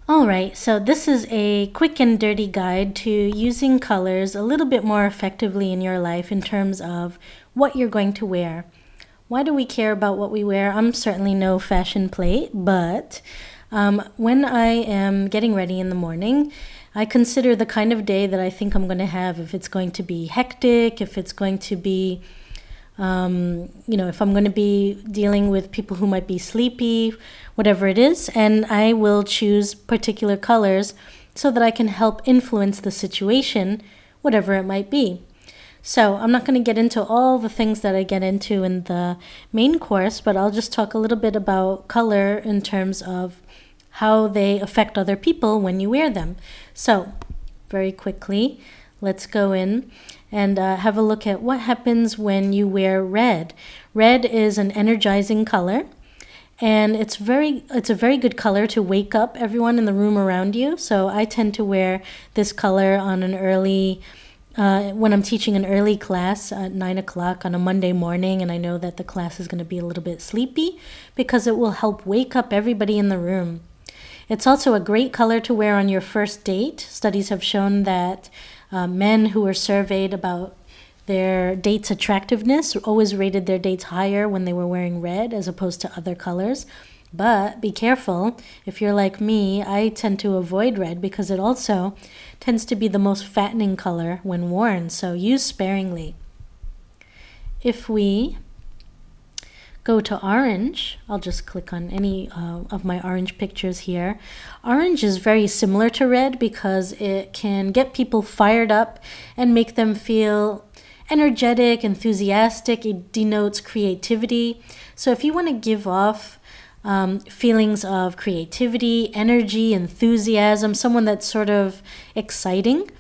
All right, so this is a quick and dirty guide to using colors a little bit more effectively in your life in terms of what you're going to wear. Why do we care about what we wear? I'm certainly no fashion plate, but when I am getting ready in the morning, I consider the kind of day that I think I'm going to have, if it's going to be hectic, if it's going to be if I'm going to be dealing with people who might be sleepy, whatever it is, and I will choose particular colors so that I can help influence the situation, whatever it might be. So I'm not going to get into all the things that I get into in the main course, but I'll just talk a little bit about color in terms of how they affect other people when you wear them. So very quickly, let's go in and have a look at what happens when you wear red. Red is an energizing color, and it's a very good color to wake up everyone in the room around you. So I tend to wear this color on an early when I'm teaching an early class at 9 o'clock on a Monday morning, and I know that the class is going to be a little bit sleepy, because it will help wake up everybody in the room. It's also a great color to wear on your first date. Studies have shown that men who were surveyed about their date's attractiveness always rated their dates higher when they were wearing red as opposed to other colors. But be careful. If you're like me, I tend to avoid red because it also tends to be the most fattening color when worn, so use sparingly. If we go to orange, I'll just click on any of my orange pictures here. Orange is very similar to red because it can get people fired up and make them feel energetic, enthusiastic. It denotes creativity. So if you want to give off feelings of creativity, energy, enthusiasm, someone that's sort of exciting,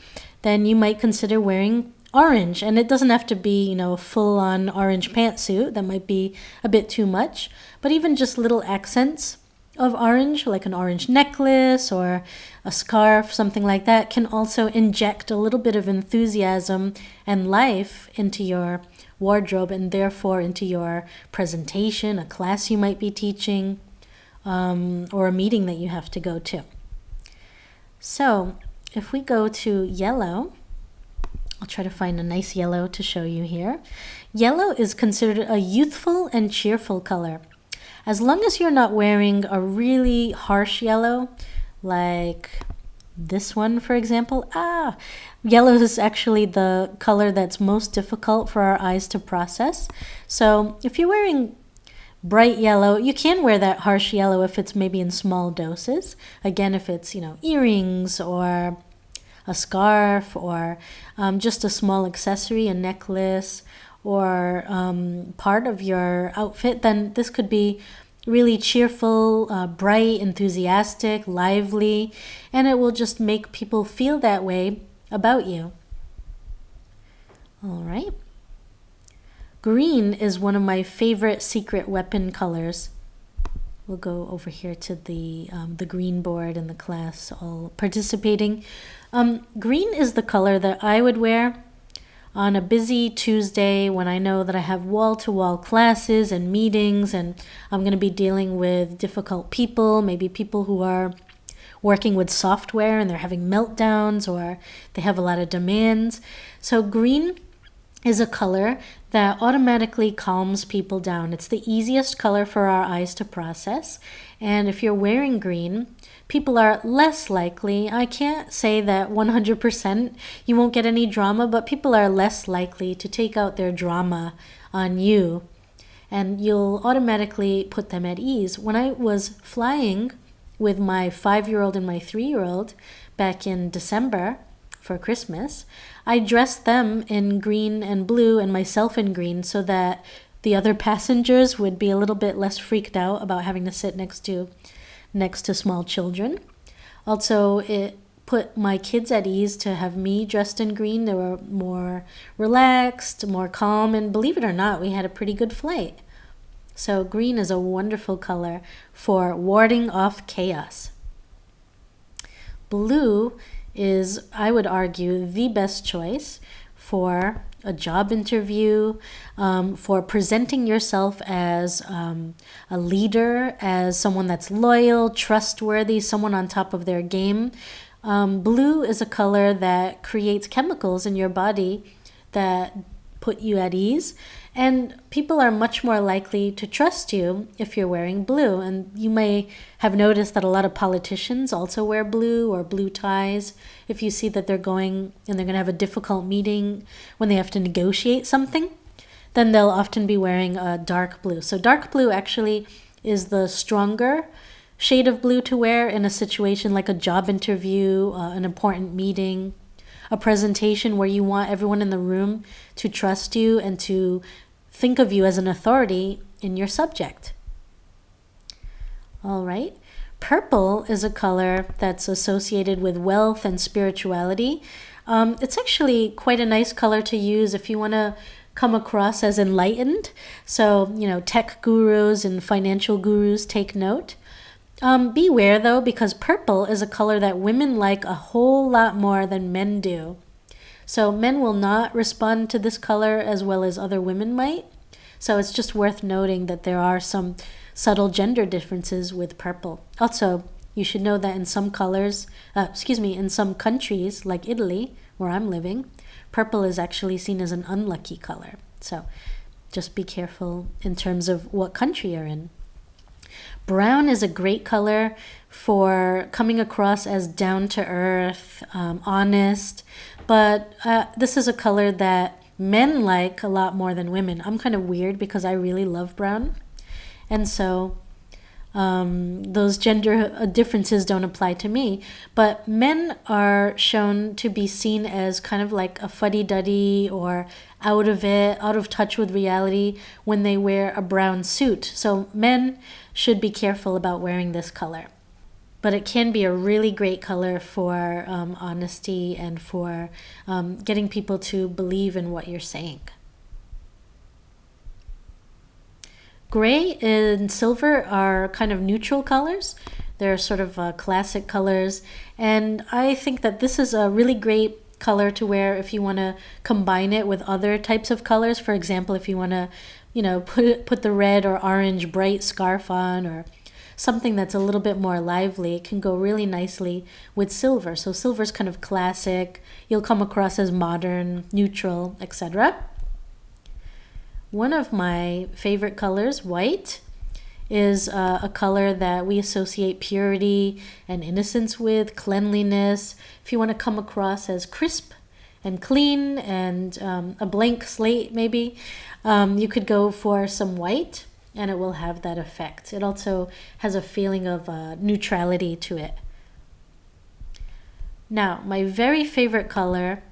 then you might consider wearing orange. And it doesn't have to be, a full-on orange pantsuit. That might be a bit too much. But even just little accents of orange, like an orange necklace or a scarf, something like that, can also inject a little bit of enthusiasm and life into your wardrobe, and therefore into your presentation, a class you might be teaching, or a meeting that you have to go to. So if we go to yellow, I'll try to find a nice yellow to show you here. Yellow is considered a youthful and cheerful color. As long as you're not wearing a really harsh yellow, like this one, for example. Yellow is actually the color that's most difficult for our eyes to process. So if you're wearing bright yellow, you can wear that harsh yellow if it's maybe in small doses. Again, if it's, earrings or a scarf, or just a small accessory, a necklace, or part of your outfit, then this could be really cheerful, bright, enthusiastic, lively, and it will just make people feel that way about you. All right. Green is one of my favorite secret weapon colors. We'll go over here to the green board in the class, all participating. Green is the color that I would wear on a busy Tuesday when I know that I have wall-to-wall classes and meetings, and I'm going to be dealing with difficult people, maybe people who are working with software and they're having meltdowns, or they have a lot of demands. So green is a color that automatically calms people down. It's the easiest color for our eyes to process. And if you're wearing green, people are less likely, I can't say that 100% you won't get any drama, but people are less likely to take out their drama on you, and you'll automatically put them at ease. When I was flying with my 5-year-old and my 3-year-old back in December for Christmas, I dressed them in green and blue and myself in green so that the other passengers would be a little bit less freaked out about having to sit next to small children. Also, it put my kids at ease to have me dressed in green. They were more relaxed, more calm, and believe it or not, we had a pretty good flight. So green is a wonderful color for warding off chaos. Blue is, I would argue, the best choice for a job interview, for presenting yourself as a leader, as someone that's loyal, trustworthy, someone on top of their game. Blue is a color that creates chemicals in your body that put you at ease, and people are much more likely to trust you if you're wearing blue. And you may have noticed that a lot of politicians also wear blue or blue ties. If you see that they're going and they're going to have a difficult meeting when they have to negotiate something, then they'll often be wearing a dark blue. So dark blue actually is the stronger shade of blue to wear in a situation like a job interview, an important meeting, a presentation where you want everyone in the room to trust you and to think of you as an authority in your subject. All right. Purple is a color that's associated with wealth and spirituality. It's actually quite a nice color to use if you want to come across as enlightened. So, tech gurus and financial gurus take note. Beware though, because purple is a color that women like a whole lot more than men do. So men will not respond to this color as well as other women might. So it's just worth noting that there are some subtle gender differences with purple. Also, you should know that in some in some countries like Italy, where I'm living, purple is actually seen as an unlucky color. So just be careful in terms of what country you're in. Brown is a great color for coming across as down-to-earth, honest, but this is a color that men like a lot more than women. I'm kind of weird because I really love brown, and so those gender differences don't apply to me. But men are shown to be seen as kind of like a fuddy-duddy or out of touch with reality when they wear a brown suit. So men should be careful about wearing this color. But it can be a really great color for honesty and for getting people to believe in what you're saying. Gray and silver are kind of neutral colors. They're sort of classic colors. And I think that this is a really great color to wear if you want to combine it with other types of colors. For example, if you want to, put the red or orange bright scarf on, or something that's a little bit more lively, it can go really nicely with silver. So silver's kind of classic. You'll come across as modern, neutral, etc. One of my favorite colors, white, is a color that we associate purity and innocence with, cleanliness. If you want to come across as crisp and clean and a blank slate maybe, you could go for some white and it will have that effect. It also has a feeling of neutrality to it. Now, my very favorite color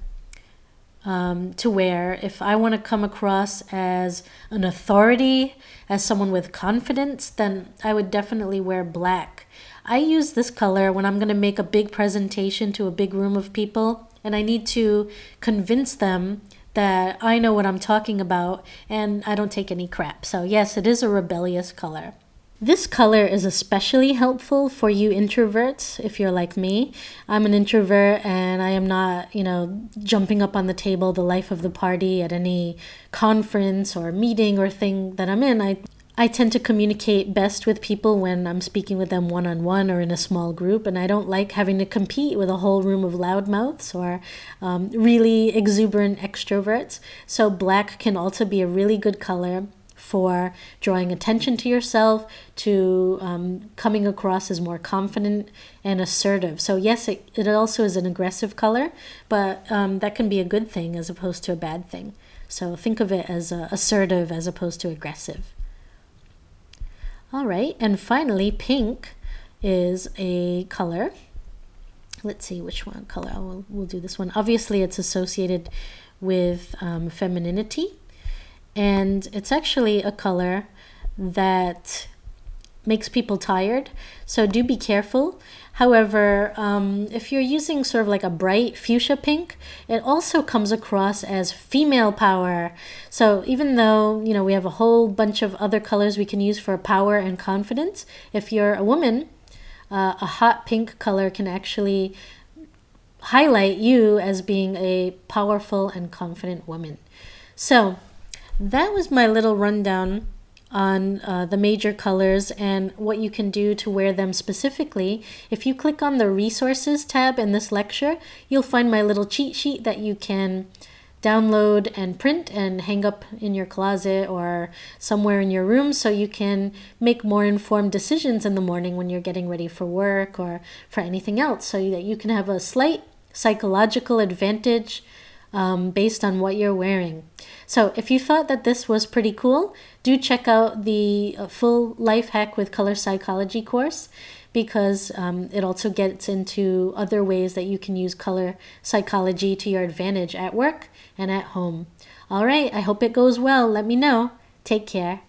to wear if I want to come across as an authority, as someone with confidence, then I would definitely wear black. I use this color when I'm going to make a big presentation to a big room of people and I need to convince them that I know what I'm talking about and I don't take any crap. So yes, it is a rebellious color. This color is especially helpful for you introverts if you're like me. I'm an introvert and I am not, jumping up on the table, the life of the party at any conference or meeting or thing that I'm in. I tend to communicate best with people when I'm speaking with them one-on-one or in a small group, and I don't like having to compete with a whole room of loudmouths or really exuberant extroverts. So black can also be a really good color for drawing attention to yourself, to coming across as more confident and assertive. So yes, it also is an aggressive color, but that can be a good thing as opposed to a bad thing. So think of it as assertive as opposed to aggressive. All right, and finally, pink is a color. Let's see which one color. We'll do this one. Obviously, it's associated with femininity. And it's actually a color that makes people tired, so do be careful. However, if you're using sort of like a bright fuchsia pink, it also comes across as female power. So even though, we have a whole bunch of other colors we can use for power and confidence, if you're a woman, a hot pink color can actually highlight you as being a powerful and confident woman. So that was my little rundown on the major colors and what you can do to wear them specifically. If you click on the resources tab in this lecture, you'll find my little cheat sheet that you can download and print and hang up in your closet or somewhere in your room so you can make more informed decisions in the morning when you're getting ready for work or for anything else, so that you can have a slight psychological advantage based on what you're wearing. So if you thought that this was pretty cool, do check out the full Life Hack with Color Psychology course, because it also gets into other ways that you can use color psychology to your advantage at work and at home. All right, I hope it goes well. Let me know. Take care.